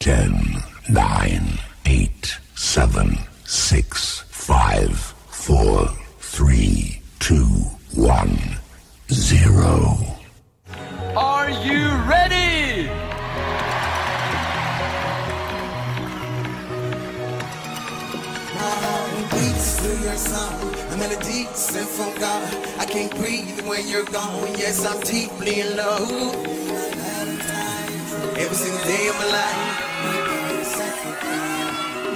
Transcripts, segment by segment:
10, 9, 8, 7, 6, 5, 4, 3, 2, 1, 0. Are you ready? Beats to your song, a melody sent from God. I can't breathe when you're gone. Yes, I'm deeply in love. Every single day of my life,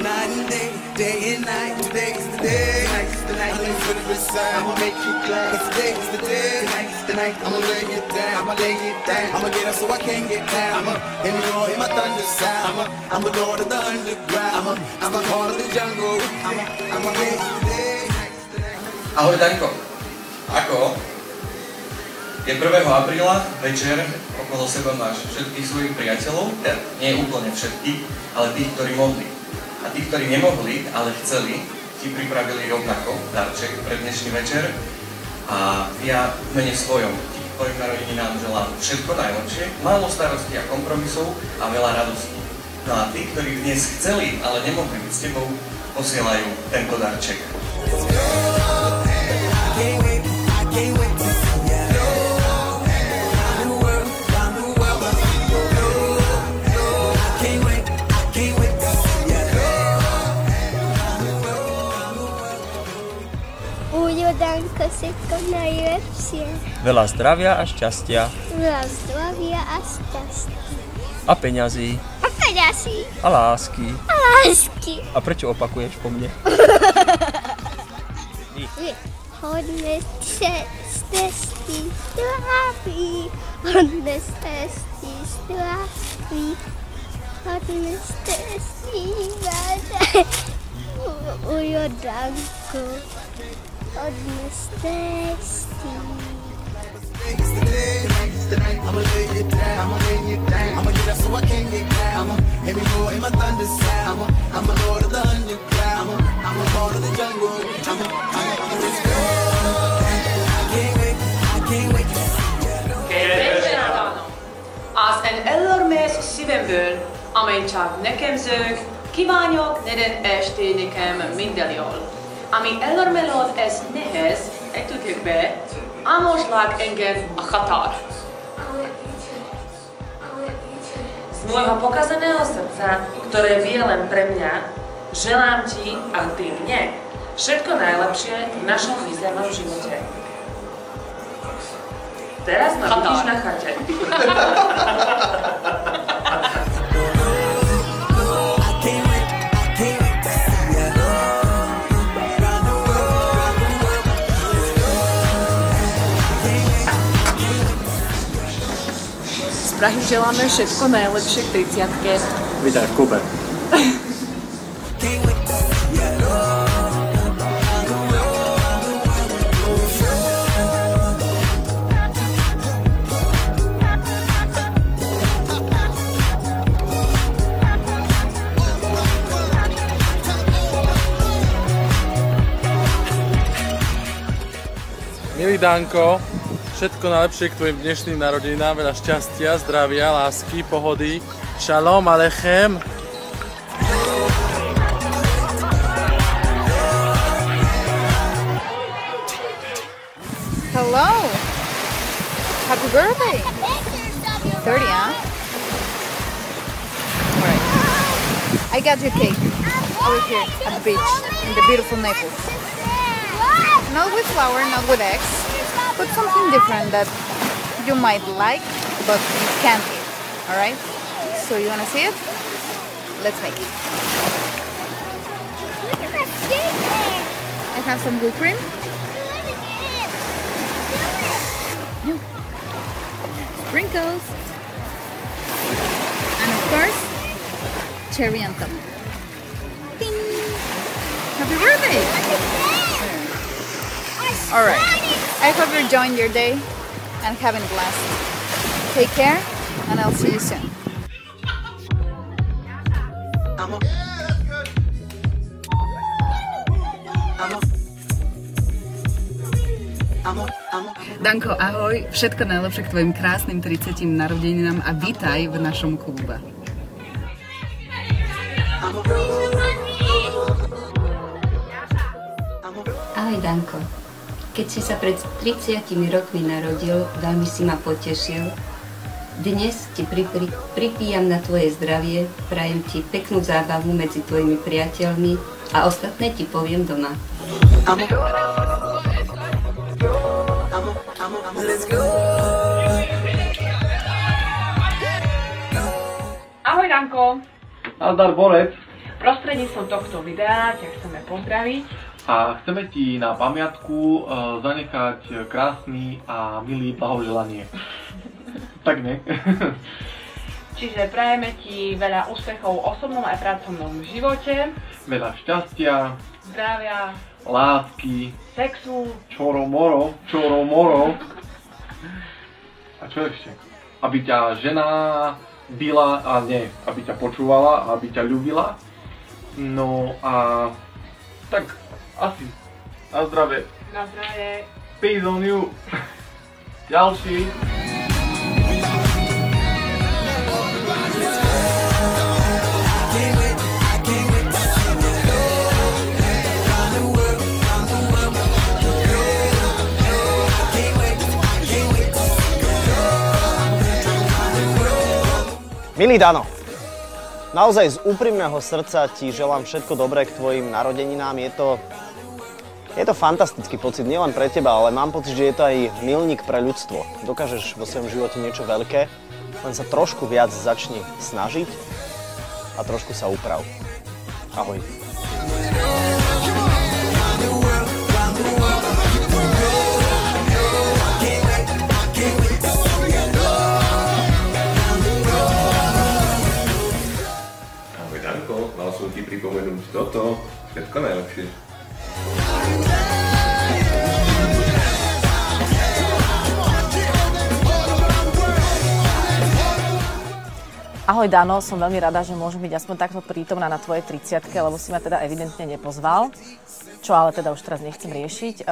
night and day and night. Today's the day. Tonight's the night. I'm living for the good side. I'ma make you glad. 'Cause today's the day. Tonight's the night. I'ma lay you down. I'ma lay you down. I'ma get up so I can't get down. Let me roar in my thunder sound. I'm the lord of the underground. I'm the heart of the jungle. I'ma make you today. Ahoj Danko, ako? Je 1. apríla, večer, okolo seba máš všetkých svojich priateľov, nie úplne všetkých, ale tých, ktorí mohli. A tí, ktorí nemohli, ale chceli, ti pripravili rovnako darček pre dnešný večer. A ja v mene svojom ti tvojim narodeninám želám všetko najlepšie, málo starostí a kompromisov a veľa radostí. No a tí, ktorí dnes chceli, ale nemohli byť s tebou, posielajú tento darček. Danko, všetko najlepšie. Veľa zdravia a šťastia. Veľa zdravia a šťastia. A peňazí. A peňazí. A lásky. A lásky. A prečo opakuješ po mne? Hodné cesty zdraví. Hodné cesty zdraví. Hodné cesty zdraví. Ujo, Danko. Hodné cesty. I'ma lay you down, I'ma lay you down. I'ma get up so I can't get down. Let me roar in my thunder sound. I'm a lord of the underground. I'm a part of the jungle. I'm a rich girl. I can't wait to see you. Kedves az en elormés szívemből, amely csak nekem zög, kívánok neden esti nekem minden jól. Ami elormelod ez nehez, tudjuk be, ámoslág engem a chatár. Z môjho pokazaného srdca, ktoré vie len pre mňa, želám ti a ty mne všetko najlepšie v našom mizernom živote. Teraz ma vidíš na chate. Z Prahy želáme všetko najlepšie k 30-ke. Vítaj v Kube. Milý Danko, všetko najlepšie k tvojim dnešným narodeninám, veľa šťastia, zdravia, lásky, pohody. Shalom alechem. Hello. Happy birthday. 30, huh? Alright. I got your cake over here at the beach in the beautiful Naples. Not with flour, not with eggs, but something different that you might like, but you can't eat. Alright? So you wanna see it? Let's make it. Look at that cake there. I have some whipped cream. Sprinkles. And of course, cherry on top. Ding! Happy birthday! Alright, I hope you're enjoying your day and having a blast. Take care, and I'll see you soon. Danko, ahoj, všetko najlepšie k tvojim krásnym 30. narodeninám a vítaj v našom klube. Ahoj Danko, keď si sa pred 30 rokmi narodil, veľmi si ma potešil. Dnes ti pripíjam na tvoje zdravie, prajem ti peknú zábavu medzi tvojimi priateľmi a ostatné ti poviem doma. Ahoj Danko. Nazdar Borec. Prostredníctvom tohto videa ťa chceme pozdraviť. A chceme ti na pamiatku zanechať krásny a milý blahoželanie. Tak ne? Čiže prajeme ti veľa úspechov v osobnom aj pracovnom živote. Veľa šťastia, zdravia, lásky, sexu, čoro-moro. A čo ešte? Aby ťa žena byla, a nie, aby ťa počúvala, aby ťa ľúbila. No a tak asi. Na zdravie. Na zdravie. Peace on you. Ďalší. Milý Dano, naozaj z úprimného srdca ti želám všetko dobré k tvojim narodeninám. Je to fantastický pocit, nielen pre teba, ale mám pocit, že je to aj milník pre ľudstvo. Dokážeš vo svojom živote niečo veľké, len sa trošku viac začni snažiť a trošku sa uprav. Ahoj. Mal som ti pripomenúť toto, všetko najlepšie. Ahoj Dano, som veľmi rada, že môžem byť aspoň takto prítomná na tvojej 30-ke, lebo si ma teda evidentne nepozval, čo ale teda už teraz nechcem riešiť.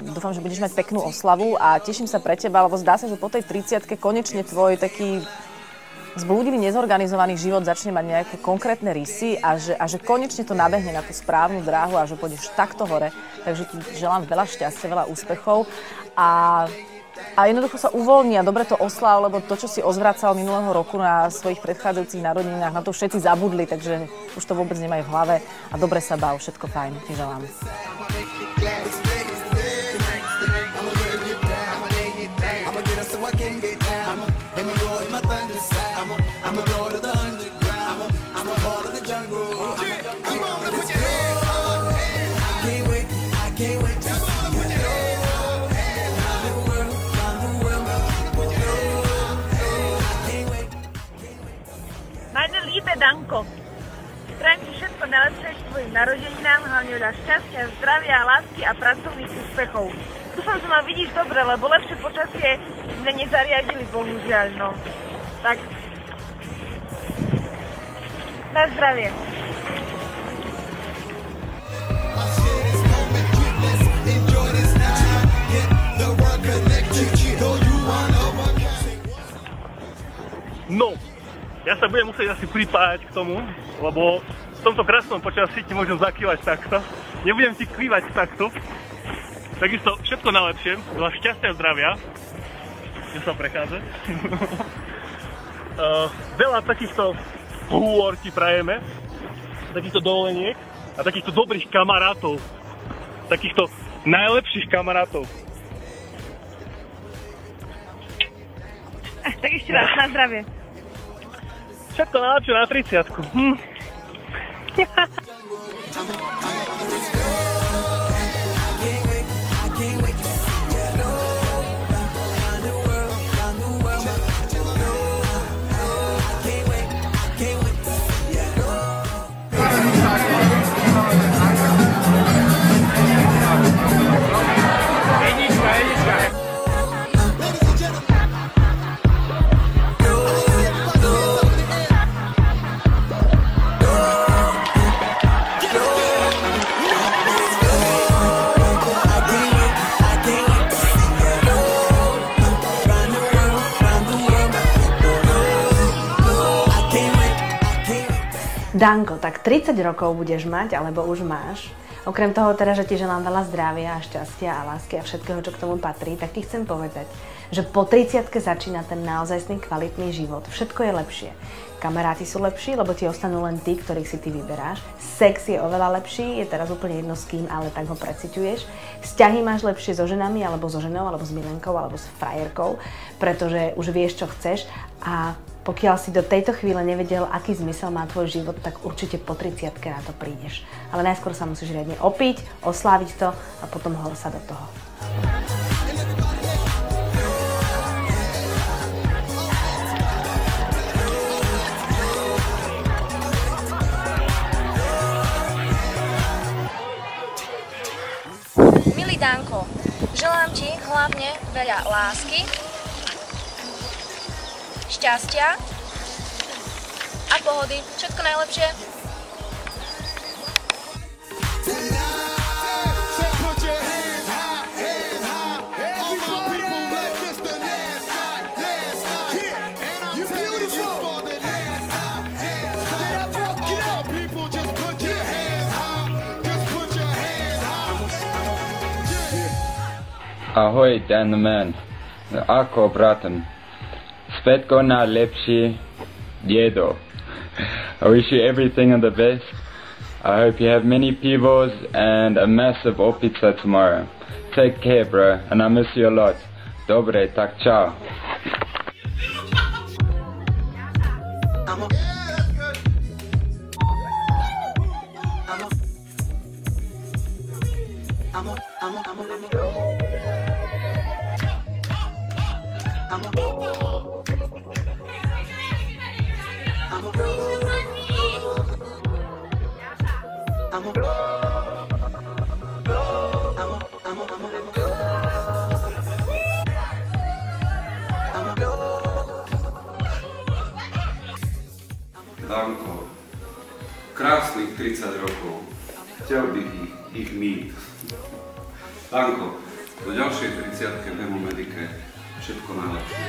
Dúfam, že budeš mať peknú oslavu a teším sa pre teba, lebo zdá sa, že po tej 30-ke konečne tvoj taký zblúdivý, nezorganizovaný život začne mať nejaké konkrétne rysy a že konečne to nabehne na tú správnu dráhu a že pôjdeš takto hore. Takže ti želám veľa šťastia, veľa úspechov a jednoducho sa uvoľní a dobre to osláv, lebo to, čo si ozvracal minulého roku na svojich predchádzajúcich narodeninách, na to všetci zabudli, takže už to vôbec nemajú v hlave a dobre sa bav, všetko fajn, ti želám. Meine liebe Danko, prajem ti všetko najlepšie k tvojim narodeninám, hlavne veľa šťastia, zdravia, lásky a pracovných úspechov. Dúfam, že ma vidíš dobre, lebo lepšie počasie mne nezariadili, bohužiaľ, no. Tak, na zdravie. No, ja sa budem musieť asi pripájať k tomu, lebo v tomto krásnom počasí ti môžem zakývať takto. Nebudem ti kývať takto. Takisto všetko najlepšie, veľa šťastia a zdravia. Že sa prechádzať. Veľa takýchto hôr ti prajeme, takýchto dovoleniek a takýchto dobrých kamarátov. Takýchto najlepších kamarátov. Tak ešte raz, na zdravie. Všetko najlepšie na 30-ku. Danko, tak 30 rokov budeš mať, alebo už máš. Okrem toho teda, že ti želám veľa zdravia a šťastia a lásky a všetkého, čo k tomu patrí, tak ti chcem povedať, že po 30-ke začína ten naozajstný kvalitný život. Všetko je lepšie. Kamaráti sú lepší, lebo ti ostanú len tí, ktorých si ty vyberáš. Sex je oveľa lepší, je teraz úplne jedno s kým, ale tak ho preciťuješ. Vzťahy máš lepšie so ženami, alebo so ženou, alebo s milenkou, alebo s frajerkou, pretože už vieš, čo chceš. A pokiaľ si do tejto chvíle nevedel, aký zmysel má tvoj život, tak určite po 30-ke na to prídeš. Ale najskôr sa musíš riadne opiť, osláviť to a potom hor sa do toho. Milý Danko, želám ti hlavne veľa lásky, šťastia a pohody. Všetko najlepšie. Ahoj, Dan the Man. Ako, bratem? Všetko najlepšie, dedo. I wish you everything of the best. I hope you have many pivos and a massive opica tomorrow. Take care, bro, and I miss you a lot. Dobre, tak čau. Danko, krásnych 30 rokov. Chcel bych ich mít. Danko, do ďalšej 30-ke v Hemomedike všetko najlepšie.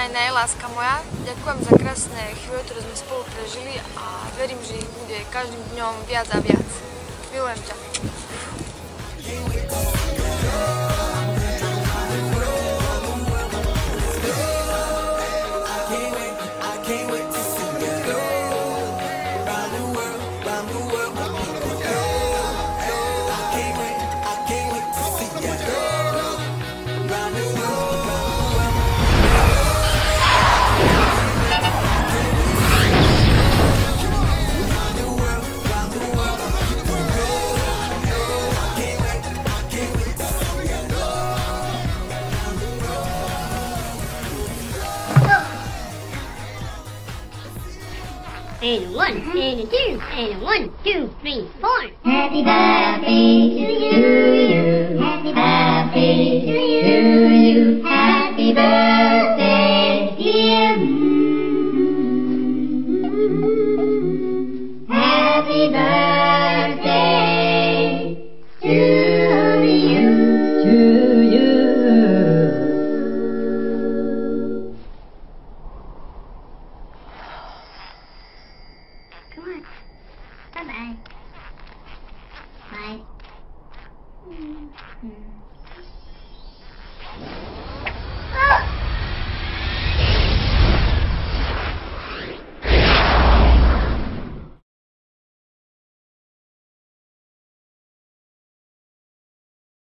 Naj, láska moja. Ďakujem za krásne chvíle, ktoré sme spolu prežili a verím, že ich bude každým dňom viac a viac. Milujem ťa. And a 1, and a 2, and a 1, 2, 3, 4. Happy birthday to you. Happy birthday to you. Happy birthday.